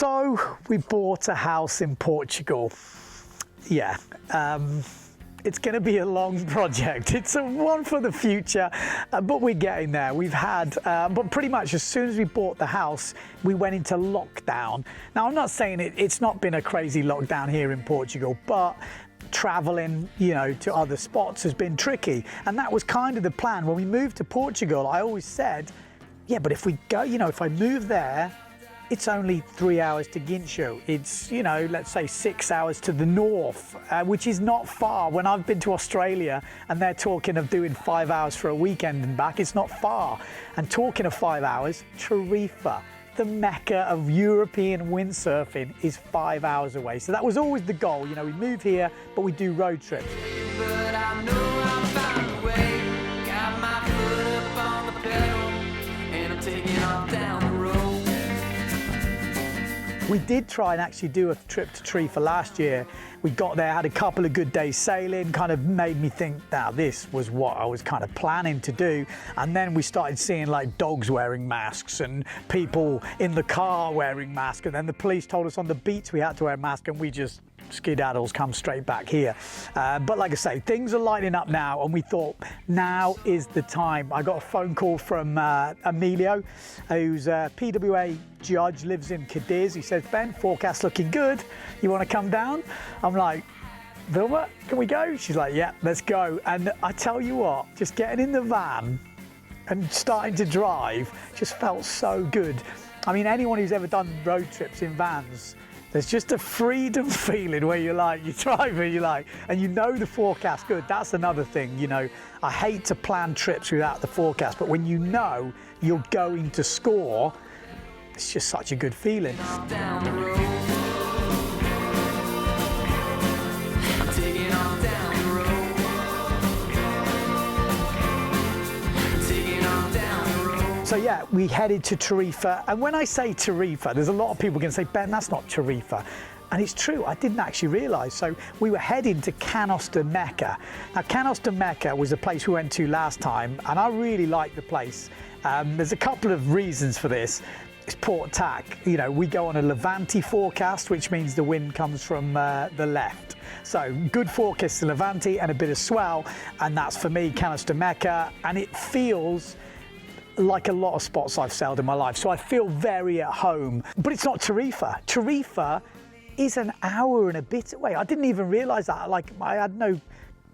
So we bought a house in Portugal. Yeah, it's going to be a long project. It's a one for the future, but we're getting there. We've had, but pretty much as soon as we bought the house, we went into lockdown. Now, I'm not saying it's not been a crazy lockdown here in Portugal, but traveling, you know, to other spots has been tricky. And that was kind of the plan. When we moved to Portugal, I always said, yeah, but if we go, you know, if I move there, it's only 3 hours to Guincho. It's, you know, let's say 6 hours to the north, which is not far. When I've been to Australia and they're talking of doing 5 hours for a weekend and back, it's not far. And talking of 5 hours, Tarifa, the Mecca of European windsurfing, is 5 hours away. So that was always the goal. You know, we move here, but we do road trips. But I know I'll find a way. Got my foot up on the pedal, and I'm taking off down the road. We did try and actually do a trip to Tarifa last year. We got there, had a couple of good days sailing, kind of made me think, now this was what I was kind of planning to do. And then we started seeing like dogs wearing masks and people in the car wearing masks. And then the police told us on the beach we had to wear a mask, and we just skedaddles, come straight back here. But like I say, things are lighting up now, and we thought now is the time. I got a phone call from Emilio, who's a PWA judge, lives in Cadiz. He says, Ben, forecast looking good. You want to come down? I'm like, Vilma, can we go? She's like, yeah, let's go. And I tell you what, just getting in the van and starting to drive just felt so good. I mean, anyone who's ever done road trips in vans, there's just a freedom feeling where you're like, you drive and you're like, and you know the forecast good. That's another thing, you know. I hate to plan trips without the forecast, but when you know you're going to score, it's just such a good feeling. Down the road. Taking off down the road. Taking off down the road. So yeah, we headed to Tarifa, and when I say Tarifa, there's a lot of people going to say, Ben, that's not Tarifa. And it's true, I didn't actually realise. So we were heading to Caños de Meca. Now, Caños de Meca was a place we went to last time, and I really liked the place. There's a couple of reasons for this. It's port tack. You know, we go on a Levante forecast, which means the wind comes from the left. So good forecast to Levante and a bit of swell, and that's for me, Caños de Meca, and it feels like a lot of spots I've sailed in my life. So I feel very at home, but it's not Tarifa. Tarifa is an hour and a bit away. I didn't even realise that. Like, I had no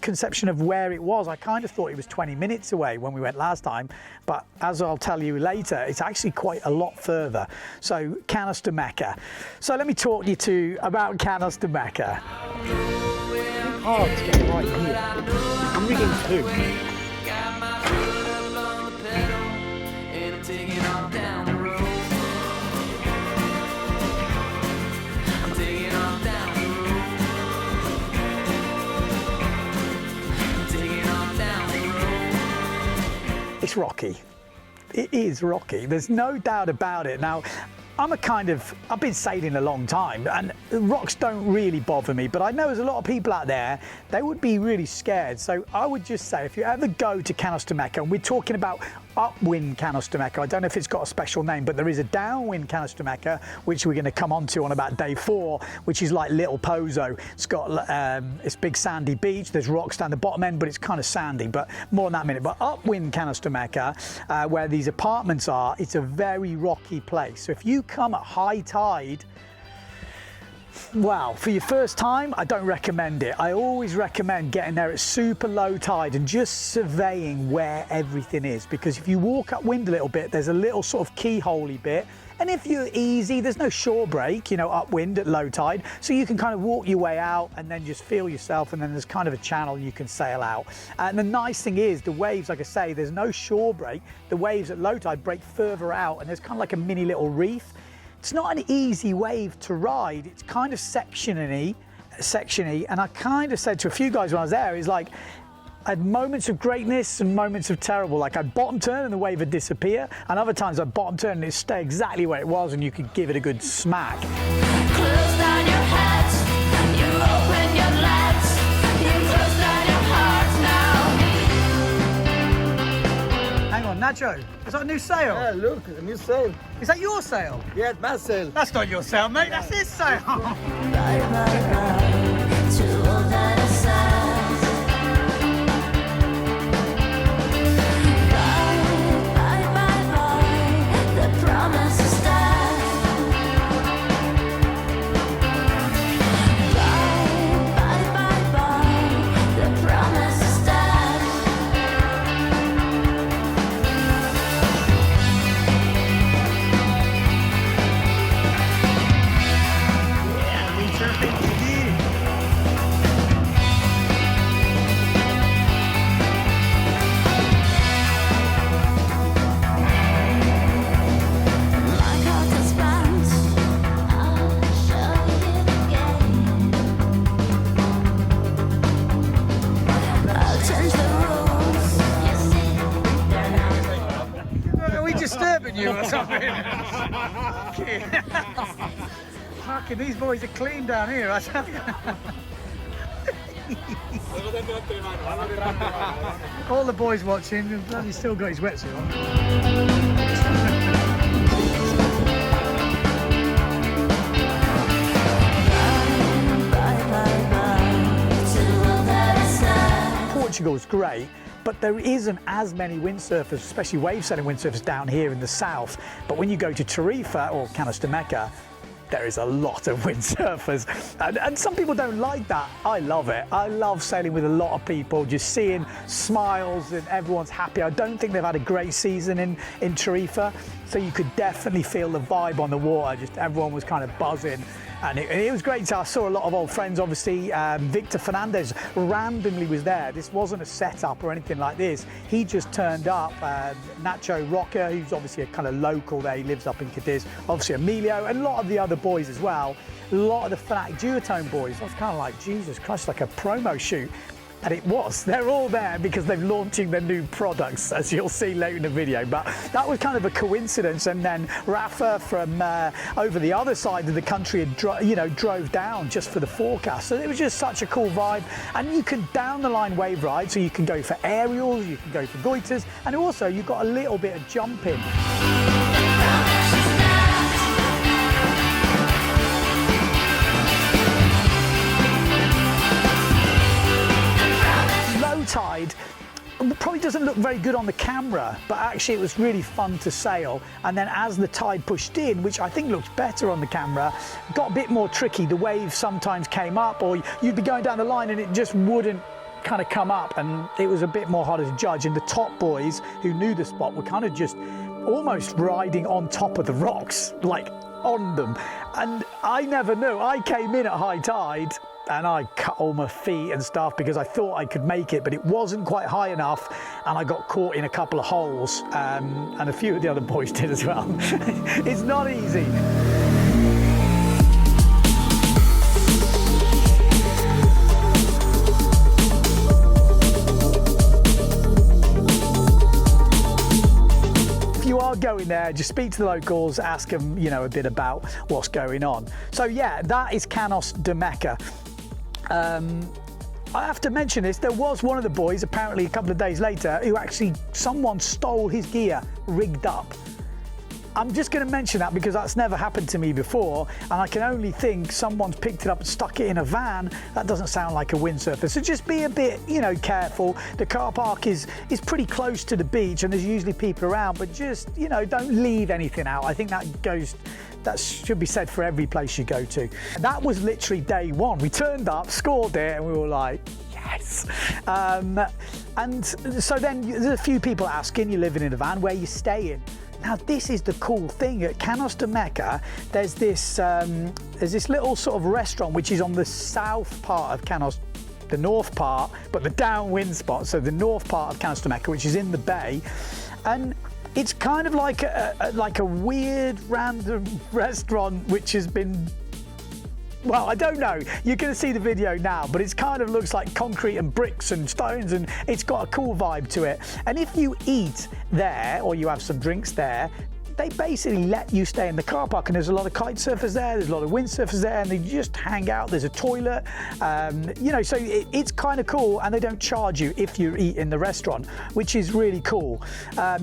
conception of where it was. I kind of thought it was 20 minutes away when we went last time, but as I'll tell you later, it's actually quite a lot further. So Caños de Meca. So let me talk you about Caños de Meca. Oh, it's getting right here. I'm rigging too. Got my foot up on the pedal, and I'm taking off down the road. I'm taking off down the road. I'm taking off down the road. It's rocky. It is rocky. There's no doubt about it. Now, I've been sailing a long time, and rocks don't really bother me, but I know there's a lot of people out there, they would be really scared. So I would just say, if you ever go to Caños de Meca, and we're talking about upwind Caños de Meca, I don't know if it's got a special name, but there is a downwind Caños de Meca, which we're going to come on to on about day 4, which is like Little Pozo. It's got it's big sandy beach, there's rocks down the bottom end, but it's kind of sandy, but more on that in a minute. But upwind Caños de Meca, where these apartments are, it's a very rocky place. So if you come at high tide, well, for your first time, I don't recommend it. I always recommend getting there at super low tide and just surveying where everything is, because if you walk upwind a little bit, there's a little sort of keyhole-y bit, and if you're easy, there's no shore break, you know, upwind at low tide, so you can kind of walk your way out and then just feel yourself, and then there's kind of a channel you can sail out. And the nice thing is, the waves, like I say, there's no shore break. The waves at low tide break further out, and there's kind of like a mini little reef. It's not an easy wave to ride. It's kind of sectiony, and I kind of said to a few guys when I was there, it's like, I had moments of greatness and moments of terrible. Like, I'd bottom turn and the wave would disappear, and other times I'd bottom turn and it'd stay exactly where it was, and you could give it a good smack. Close down your heads, you open your legs, you close down your hearts now. Hang on, now Nacho, is that a new sail? Yeah, look, a new sail. Is that your sail? Yeah, it's my sail. That's not your sail, mate. That's his sail. Bye, bye, bye, to all that I said. Bye, bye, bye, bye, the promise is dead. Bye, bye, bye, bye, the promise is dead. Windsurfing.TV. My heart is bent. I'll show you again. I'll change the rules. You see, they're not. Are we disturbing you or something? Fucking these boys are clean down here, I tell you. All the boys watching, he's still got his wetsuit on. Bye, bye, bye, to all that I said. Portugal's great, but there isn't as many windsurfers, especially wave-sailing windsurfers down here in the south. But when you go to Tarifa or Caños de Meca, there is a lot of windsurfers. And some people don't like that. I love it. I love sailing with a lot of people, just seeing smiles and everyone's happy. I don't think they've had a great season in Tarifa, so you could definitely feel the vibe on the water. Just everyone was kind of buzzing. And it was great. I saw a lot of old friends, obviously. Victor Fernandez randomly was there. This wasn't a setup or anything like this. He just turned up. Nacho Roca, who's obviously a kind of local there. He lives up in Cadiz. Obviously Emilio and a lot of the other boys as well. A lot of the Fanatic Duotone boys. I was kind of like, Jesus Christ, like a promo shoot. And it was. They're all there because they're launching their new products, as you'll see later in the video. But that was kind of a coincidence. And then Rafa from over the other side of the country had drove down just for the forecast. So it was just such a cool vibe. And you can down the line wave ride, so you can go for aerials, you can go for goiters, and also you've got a little bit of jumping. Tide probably doesn't look very good on the camera, but actually it was really fun to sail. And then as the tide pushed in, which I think looked better on the camera, got a bit more tricky. The wave sometimes came up, or you'd be going down the line and it just wouldn't kind of come up, and it was a bit more harder to judge. And the top boys who knew the spot were kind of just almost riding on top of the rocks, like on them. And I never knew. I came in at high tide and I cut all my feet and stuff because I thought I could make it, but it wasn't quite high enough, and I got caught in a couple of holes, and a few of the other boys did as well. It's not easy. If you are going there, just speak to the locals, ask them, a bit about what's going on. So yeah, that is Caños de Meca. I have to mention this, there was one of the boys, apparently a couple of days later, who actually, someone stole his gear rigged up. I'm just going to mention that because that's never happened to me before, and I can only think someone's picked it up and stuck it in a van. That doesn't sound like a windsurfer. So just be a bit, careful. The car park is pretty close to the beach, and there's usually people around, but just, don't leave anything out. I think that should be said for every place you go to. That was literally day one. We turned up, scored it, and we were like, yes. And so then there's a few people asking, you're living in a van, where you staying? Now this is the cool thing at Caños de Meca. There's this little sort of restaurant which is on the south part of Caños, the north part, but the downwind spot. So the north part of Caños de Meca, which is in the bay, and it's kind of like a weird random restaurant which has been. Well, I don't know. You're going to see the video now, but it kind of looks like concrete and bricks and stones, and it's got a cool vibe to it. And if you eat there or you have some drinks there, they basically let you stay in the car park, and there's a lot of kite surfers there, there's a lot of windsurfers there, and they just hang out. There's a toilet, you know, so it's kind of cool, and they don't charge you if you eat in the restaurant, which is really cool.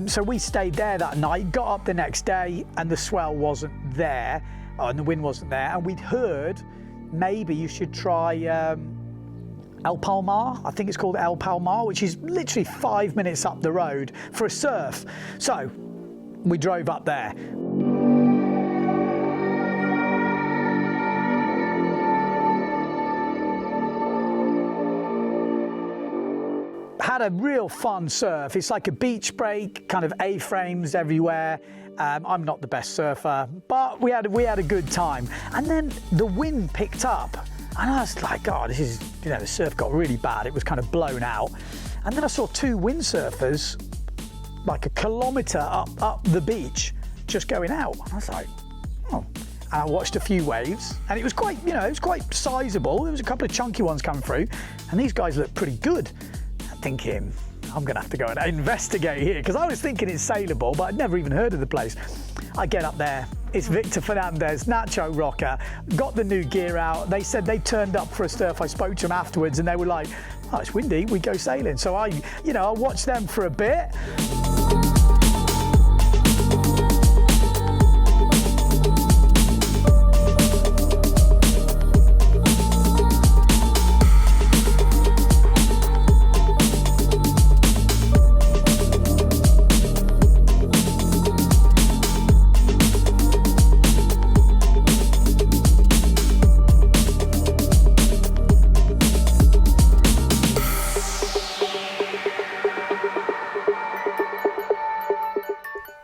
So we stayed there that night, got up the next day, and the swell wasn't there, and the wind wasn't there, and we'd heard maybe you should try El Palmar, I think it's called El Palmar, which is literally 5 minutes up the road for a surf. So we drove up there. Had a real fun surf. It's like a beach break, kind of A-frames everywhere. I'm not the best surfer, but we had a good time. And then the wind picked up, and I was like, oh, this is, you know, the surf got really bad. It was kind of blown out. And then I saw two windsurfers like a kilometre up the beach just going out. And I was like, oh. And I watched a few waves, and it was quite, you know, it was quite sizable. There was a couple of chunky ones coming through, and these guys looked pretty good. I'm thinking, I'm gonna have to go and investigate here, because I was thinking it's sailable, but I'd never even heard of the place. I get up there, it's Victor Fernandez, Nacho Rocker, got the new gear out. They said they turned up for a surf. I spoke to them afterwards, and they were like, oh, it's windy, we go sailing. So I watched them for a bit.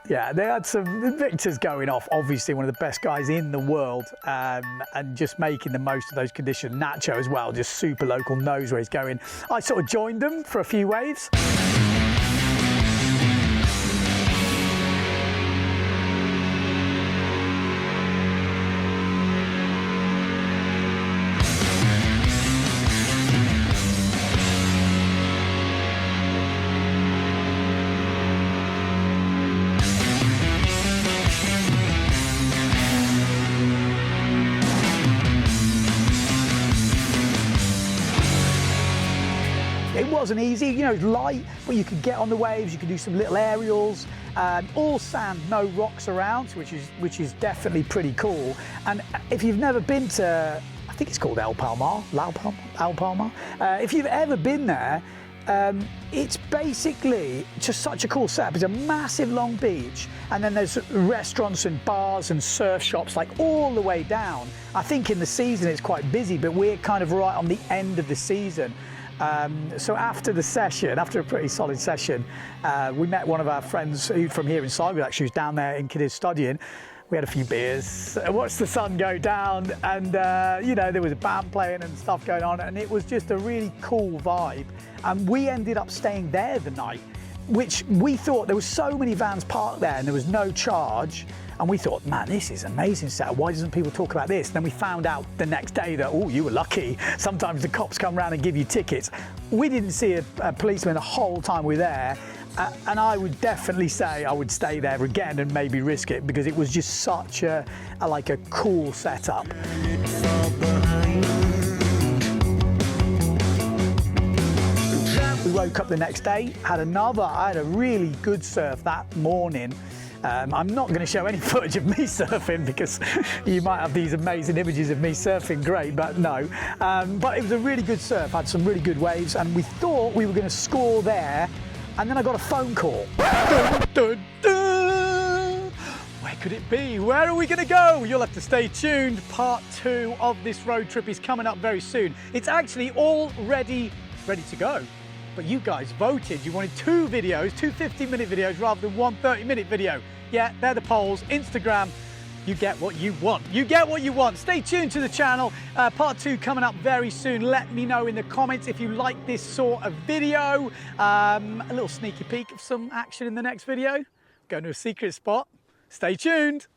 Yeah, they had some Victor's going off, obviously one of the best guys in the world, and just making the most of those conditions. Nacho as well, just super local, knows where he's going. I sort of joined them for a few waves. It wasn't easy, you know, it was light, but you could get on the waves, you could do some little aerials, all sand, no rocks around, which is definitely pretty cool. And if you've never been to, I think it's called El Palmar, if you've ever been there, it's basically just such a cool setup. It's a massive long beach, and then there's restaurants and bars and surf shops like all the way down. I think in the season it's quite busy, but we're kind of right on the end of the season. So after the session, after a pretty solid session, we met one of our friends from here in Cyprus, actually, who's down there in Cadiz studying. We had a few beers, watched the sun go down, and you know, there was a band playing and stuff going on, and it was just a really cool vibe. And we ended up staying there the night, which we thought, there were so many vans parked there and there was no charge. And we thought, man, this is amazing setup. Why doesn't people talk about this? And then we found out the next day that, oh, you were lucky. Sometimes the cops come around and give you tickets. We didn't see a policeman the whole time we were there. And I would definitely say I would stay there again and maybe risk it, because it was just such a cool setup. We woke up the next day, I had a really good surf that morning. I'm not going to show any footage of me surfing, because you might have these amazing images of me surfing, great, but no. But it was a really good surf, had some really good waves, and we thought we were going to score there, and then I got a phone call. Dun, dun, dun. Where could it be? Where are we going to go? You'll have to stay tuned. Part 2 of this road trip is coming up very soon. It's actually already ready to go. But you guys voted. You wanted 2 videos, 2 50-minute videos rather than 1 30-minute video. Yeah, they're the polls. Instagram, you get what you want. You get what you want. Stay tuned to the channel. Part 2 coming up very soon. Let me know in the comments if you like this sort of video. A little sneaky peek of some action in the next video. Going to a secret spot. Stay tuned.